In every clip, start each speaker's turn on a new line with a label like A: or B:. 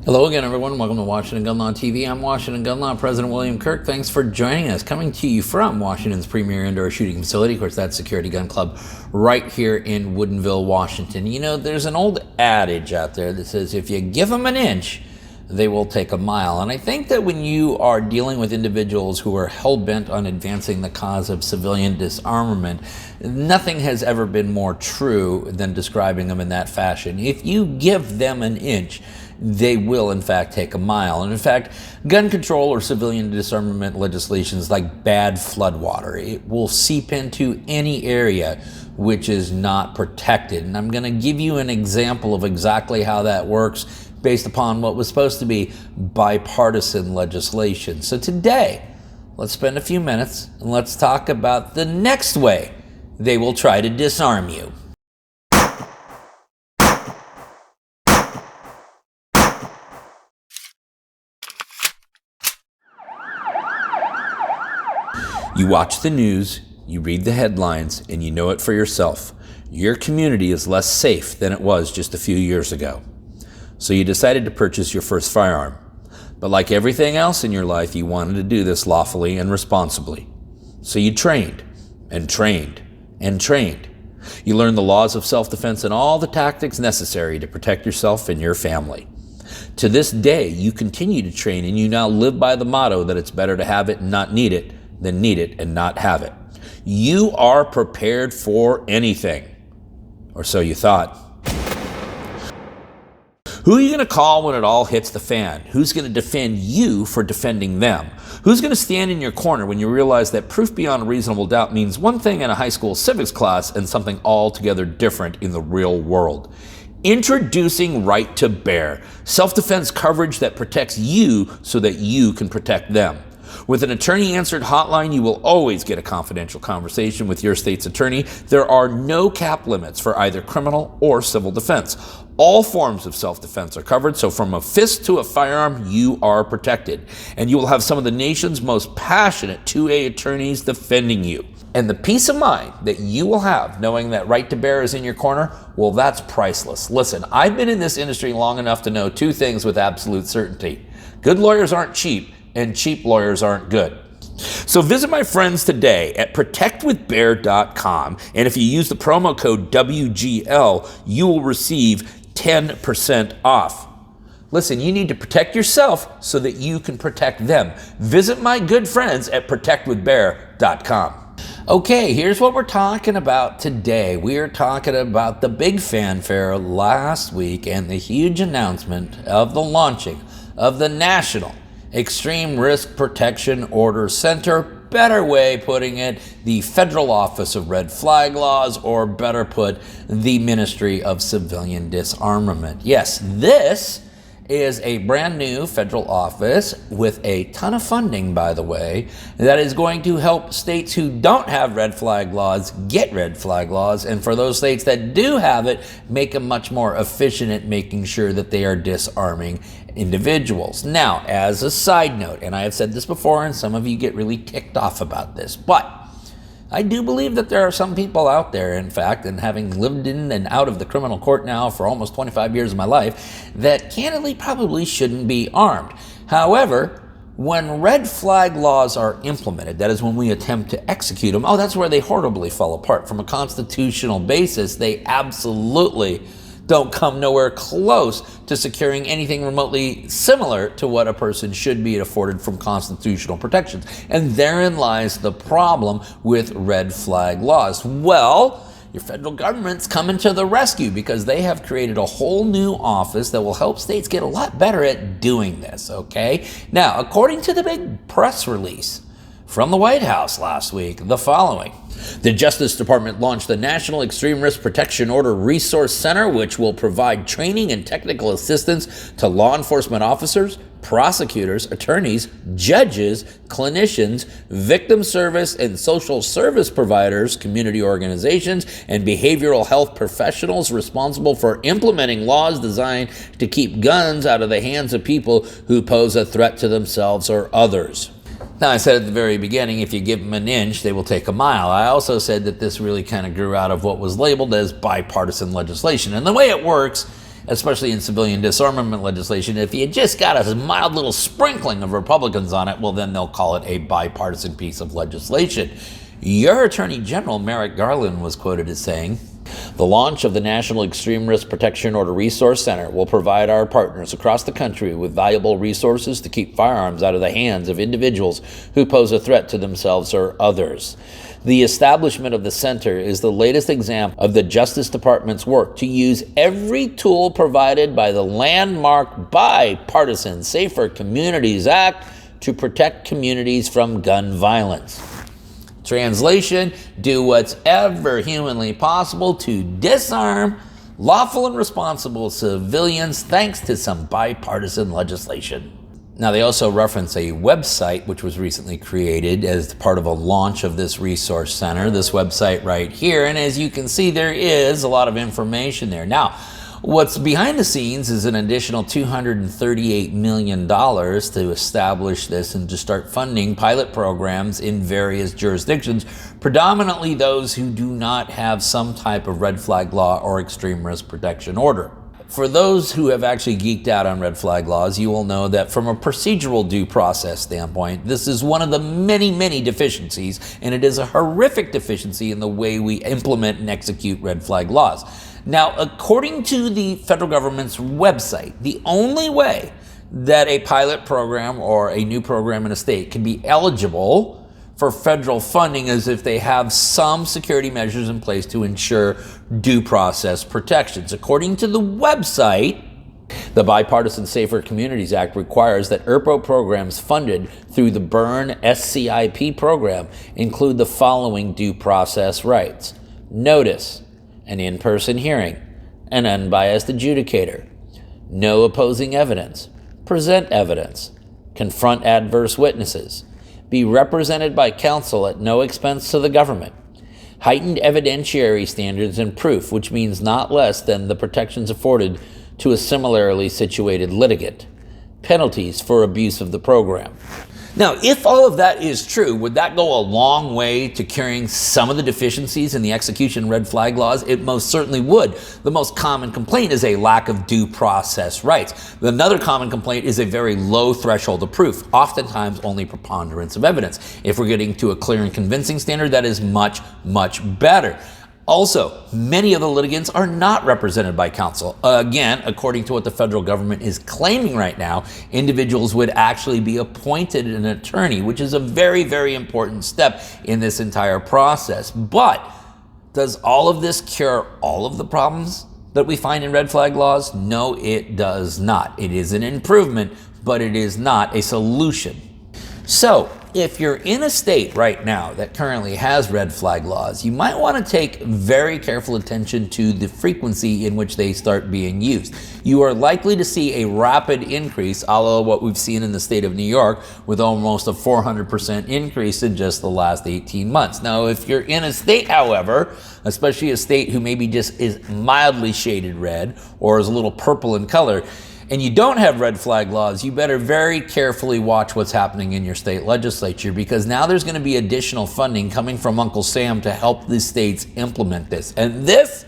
A: Hello again, everyone. Welcome to Washington Gun Law TV. I'm Washington Gun Law President William Kirk. Thanks for joining us. Coming to you from Washington's premier indoor shooting facility. Of course, that's Security Gun Club right here in Woodinville, Washington. You know, there's an old adage out there that says, if you give them an inch, they will take a mile. And I think that when you are dealing with individuals who are hell-bent on advancing the cause of civilian disarmament, nothing has ever been more true than describing them in that fashion. If you give them an inch, they will, in fact, take a mile. And in fact, gun control or civilian disarmament legislation is like bad floodwater. It will seep into any area which is not protected. And I'm going to give you an example of exactly how that works based upon what was supposed to be bipartisan legislation. So today, let's spend a few minutes and let's talk about the next way they will try to disarm you. You watch the news, you read the headlines, and you know it for yourself. Your community is less safe than it was just a few years ago. So you decided to purchase your first firearm. But like everything else in your life, you wanted to do this lawfully and responsibly. So you trained and trained and trained. You learned the laws of self-defense and all the tactics necessary to protect yourself and your family. To this day, you continue to train, and you now live by the motto that it's better to have it and not need it than need it and not have it. You are prepared for anything, or so you thought. Who are you going to call when it all hits the fan? Who's going to defend you for defending them? Who's going to stand in your corner when you realize that proof beyond a reasonable doubt means one thing in a high school civics class and something altogether different in the real world? Introducing Right to Bear, self-defense coverage that protects you so that you can protect them. With an attorney-answered hotline, you will always get a confidential conversation with your state's attorney. There are no cap limits for either criminal or civil defense. All forms of self-defense are covered, so from a fist to a firearm, you are protected. And you will have some of the nation's most passionate 2A attorneys defending you. And the peace of mind that you will have knowing that Right to Bear is in your corner, well, that's priceless. Listen, I've been in this industry long enough to know two things with absolute certainty. Good lawyers aren't cheap, and cheap lawyers aren't good. So visit my friends today at protectwithbear.com, and if you use the promo code WGL, you will receive 10% off. Listen, you need to protect yourself so that you can protect them. Visit my good friends at protectwithbear.com. Okay, here's what we're talking about today. We are talking about the big fanfare last week and the huge announcement of the launching of the National Extreme Risk Protection Order Center, better way putting it, the Federal Office of Red Flag Laws, or better put, the Ministry of Civilian Disarmament. Yes, this is a brand new federal office with a ton of funding, by the way, that is going to help states who don't have red flag laws get red flag laws, and for those states that do have it, make them much more efficient at making sure that they are disarming individuals. Now, as a side note, and I have said this before, and some of you get really ticked off about this, but I do believe that there are some people out there, in fact, and having lived in and out of the criminal court now for almost 25 years of my life, that candidly probably shouldn't be armed. However, when red flag laws are implemented, that is when we attempt to execute them, that's where they horribly fall apart. From a constitutional basis, they absolutely don't come nowhere close to securing anything remotely similar to what a person should be afforded from constitutional protections. And therein lies the problem with red flag laws. Well, your federal government's coming to the rescue because they have created a whole new office that will help states get a lot better at doing this, okay? Now, according to the big press release from the White House last week, the following. The Justice Department launched the National Extreme Risk Protection Order Resource Center, which will provide training and technical assistance to law enforcement officers, prosecutors, attorneys, judges, clinicians, victim service and social service providers, community organizations, and behavioral health professionals responsible for implementing laws designed to keep guns out of the hands of people who pose a threat to themselves or others. Now, I said at the very beginning, if you give them an inch, they will take a mile. I also said that this really kind of grew out of what was labeled as bipartisan legislation. And the way it works especially in civilian disarmament legislation. If you just got a mild little sprinkling of Republicans on it, well, then they'll call it a bipartisan piece of legislation. Your Attorney General, Merrick Garland, was quoted as saying, "The launch of the National Extreme Risk Protection Order Resource Center will provide our partners across the country with valuable resources to keep firearms out of the hands of individuals who pose a threat to themselves or others. The establishment of the center is the latest example of the Justice Department's work to use every tool provided by the landmark bipartisan Safer Communities Act to protect communities from gun violence." Translation, do what's ever humanly possible to disarm lawful and responsible civilians thanks to some bipartisan legislation. Now, they also reference a website which was recently created as part of a launch of this resource center, this website right here. And as you can see, there is a lot of information there. Now, what's behind the scenes is an additional $238 million to establish this and to start funding pilot programs in various jurisdictions, predominantly those who do not have some type of red flag law or extreme risk protection order. For those who have actually geeked out on red flag laws, you will know that from a procedural due process standpoint, this is one of the many, many deficiencies, and it is a horrific deficiency in the way we implement and execute red flag laws. Now, according to the federal government's website, the only way that a pilot program or a new program in a state can be eligible for federal funding is if they have some security measures in place to ensure due process protections. According to the website, the Bipartisan Safer Communities Act requires that ERPO programs funded through the Burn SCIP program include the following due process rights: notice, an in-person hearing, an unbiased adjudicator, no opposing evidence, present evidence, confront adverse witnesses, be represented by counsel at no expense to the government, heightened evidentiary standards and proof, which means not less than the protections afforded to a similarly situated litigant, penalties for abuse of the program. Now, if all of that is true, would that go a long way to curing some of the deficiencies in the execution red flag laws? It most certainly would. The most common complaint is a lack of due process rights. Another common complaint is a very low threshold of proof, oftentimes only preponderance of evidence. If we're getting to a clear and convincing standard, that is much, much better. Also, many of the litigants are not represented by counsel. Again, according to what the federal government is claiming right now, individuals would actually be appointed an attorney, which is a very, very important step in this entire process. But does all of this cure all of the problems that we find in red flag laws? No, it does not. It is an improvement, but it is not a solution. So, if you're in a state right now that currently has red flag laws, you might want to take very careful attention to the frequency in which they start being used. You are likely to see a rapid increase, a la what we've seen in the state of New York, with almost a 400% increase in just the last 18 months. Now, if you're in a state, however, especially a state who maybe just is mildly shaded red or is a little purple in color, and you don't have red flag laws, you better very carefully watch what's happening in your state legislature, because now there's going to be additional funding coming from Uncle Sam to help the states implement this. And this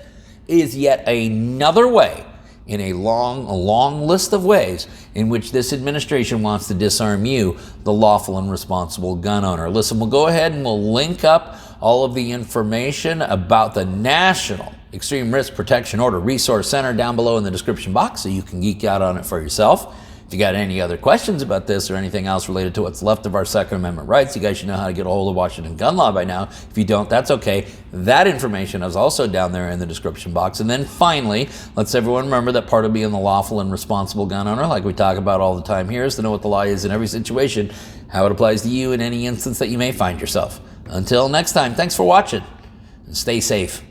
A: is yet another way in a long list of ways in which this administration wants to disarm you, the lawful and responsible gun owner. Listen, we'll go ahead and we'll link up all of the information about the National Extreme Risk Protection Order Resource Center down below in the description box so you can geek out on it for yourself. If you got any other questions about this or anything else related to what's left of our Second Amendment rights, you guys should know how to get a hold of Washington gun law by now. If you don't, that's okay. That information is also down there in the description box. And then finally, let's everyone remember that part of being the lawful and responsible gun owner, like we talk about all the time here, is to know what the law is in every situation, how it applies to you in any instance that you may find yourself. Until next time, thanks for watching and stay safe.